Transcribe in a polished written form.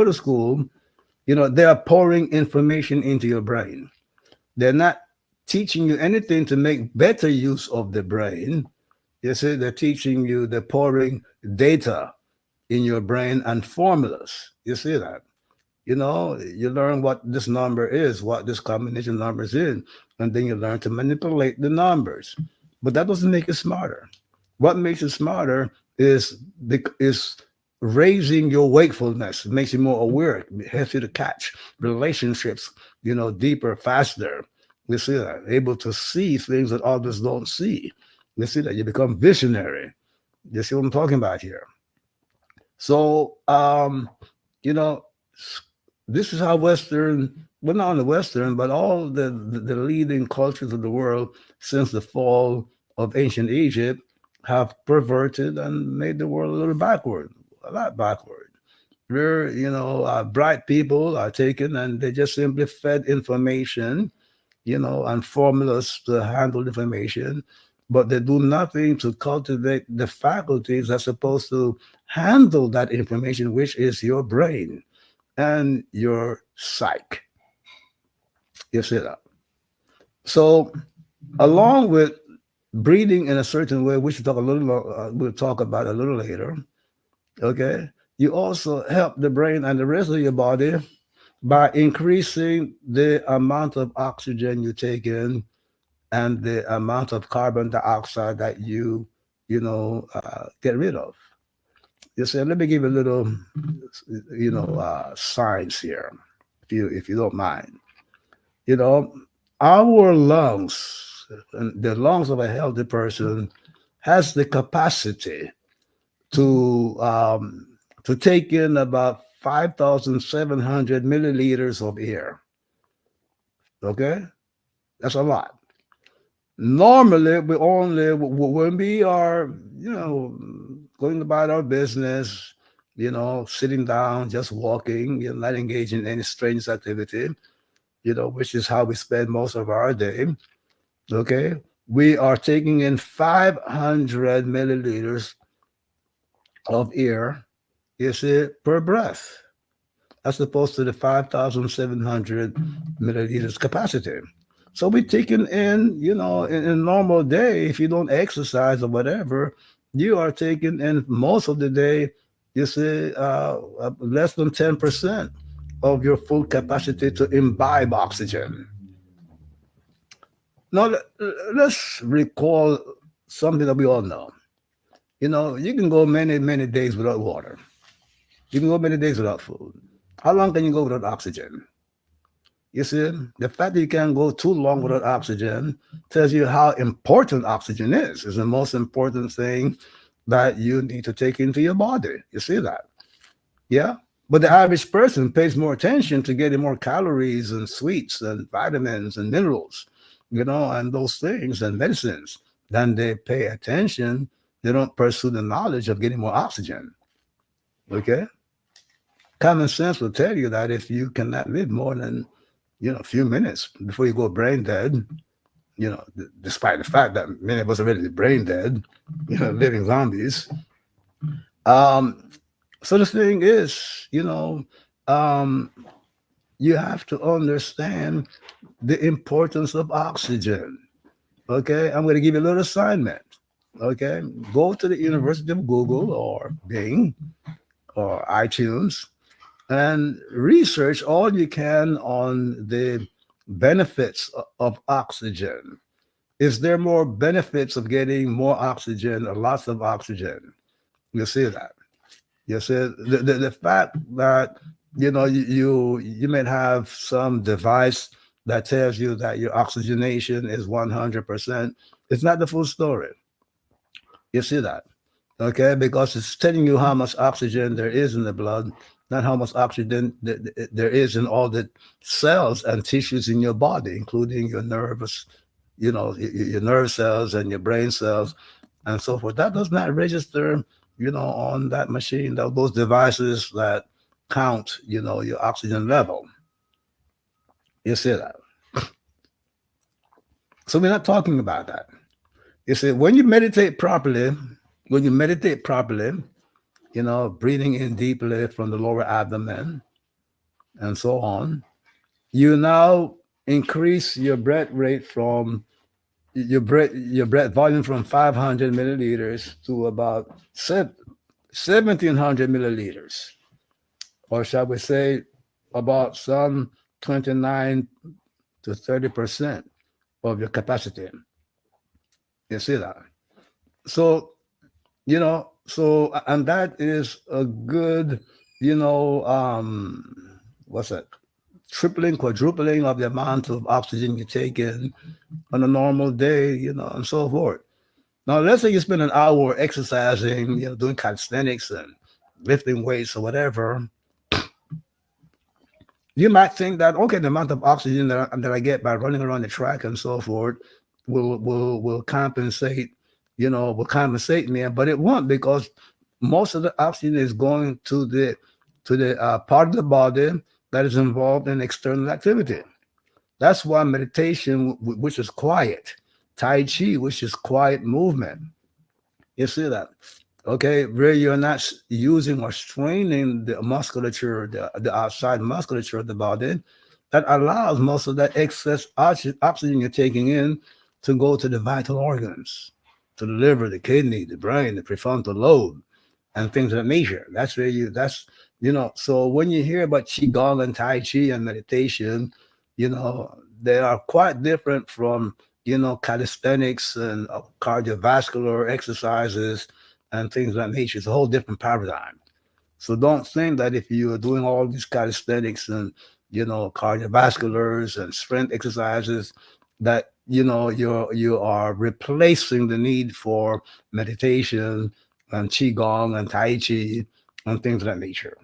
to school, they are pouring information into your brain. They're not teaching you anything to make better use of the brain. You see, they're teaching you, they're pouring data in your brain and formulas. You see that? You learn what this number is, what this combination of numbers is, and then you learn to manipulate the numbers. But that doesn't make you smarter. What makes you smarter is raising your wakefulness. It makes you more aware. It helps you to catch relationships, deeper, faster. You see that? Able to see things that others don't see. You see that? You become visionary. You see what I'm talking about here? So, this is how Western, well, not only Western, but all the leading cultures of the world since the fall of ancient Egypt have perverted and made the world a little backward, a lot backward. Where, bright people are taken and they just simply fed information, and formulas to handle information, but they do nothing to cultivate the faculties that's supposed to handle that information, which is your brain and your psyche. You see that? So, along with breathing in a certain way, which we'll talk about a little later. Okay, you also help the brain and the rest of your body by increasing the amount of oxygen you take in and the amount of carbon dioxide that you get rid of. You say, let me give you a little, science here, if you don't mind. Our lungs, the lungs of a healthy person, has the capacity to take in about 5,700 milliliters of air. Okay, that's a lot. Normally, when we are, going about our business, sitting down, just walking, not engaging in any strange activity, which is how we spend most of our day. Okay, we are taking in 500 milliliters of air, per breath, as opposed to the 5,700 milliliters capacity. So we're taking in, in a normal day, if you don't exercise or whatever, you are taking in most of the day, less than 10% of your full capacity to imbibe oxygen. Now, let's recall something that we all know. You can go many, many days without water. You can go many days without food. How long can you go without oxygen? You see, the fact that you can't go too long without oxygen tells you how important oxygen is. It's the most important thing that you need to take into your body. You see that? Yeah? But the average person pays more attention to getting more calories and sweets and vitamins and minerals, and those things and medicines than they pay attention. They don't pursue the knowledge of getting more oxygen. Okay? Common sense will tell you that if you cannot live more than a few minutes before you go brain dead, despite the fact that many of us are already brain dead, living zombies. So the thing is, you have to understand the importance of oxygen. Okay, I'm going to give you a little assignment. Okay, go to the University of Google or Bing or iTunes and research all you can on the benefits of oxygen. Is there more benefits of getting more oxygen or lots of oxygen? You see that. You see the fact that you might have some device that tells you that your oxygenation is 100%. It's not the full story. You see that. Okay, because it's telling you how much oxygen there is in the blood, not how much oxygen there is in all the cells and tissues in your body, including your nervous, your nerve cells and your brain cells and so forth. That does not register, on that machine, those devices that count, your oxygen level. You see that. So we're not talking about that. You see, when you meditate properly, breathing in deeply from the lower abdomen, and so on, you now increase your breath rate from your breath volume from 500 milliliters to about 1700 milliliters, or shall we say about some 29 to 30% of your capacity. You see that? So, and that is a good, what's that? Tripling, quadrupling of the amount of oxygen you take in on a normal day, and so forth. Now, let's say you spend an hour exercising, doing calisthenics and lifting weights or whatever. You might think that, okay, the amount of oxygen that I get by running around the track and so forth will compensate, will compensate me, but it won't, because most of the oxygen is going to the part of the body that is involved in external activity. That's why meditation, which is quiet, Tai Chi, which is quiet movement. You see that? Okay, where you're not using or straining the musculature, the outside musculature of the body, that allows most of that excess oxygen you're taking in to go to the vital organs, to the liver, the kidney, the brain, the prefrontal lobe, and things of that nature. So when you hear about Qigong and Tai Chi and meditation, they are quite different from, calisthenics and cardiovascular exercises and things of that nature. It's a whole different paradigm. So don't think that if you are doing all these calisthenics and, cardiovasculars and strength exercises, that you are replacing the need for meditation and qigong and tai chi and things of that nature.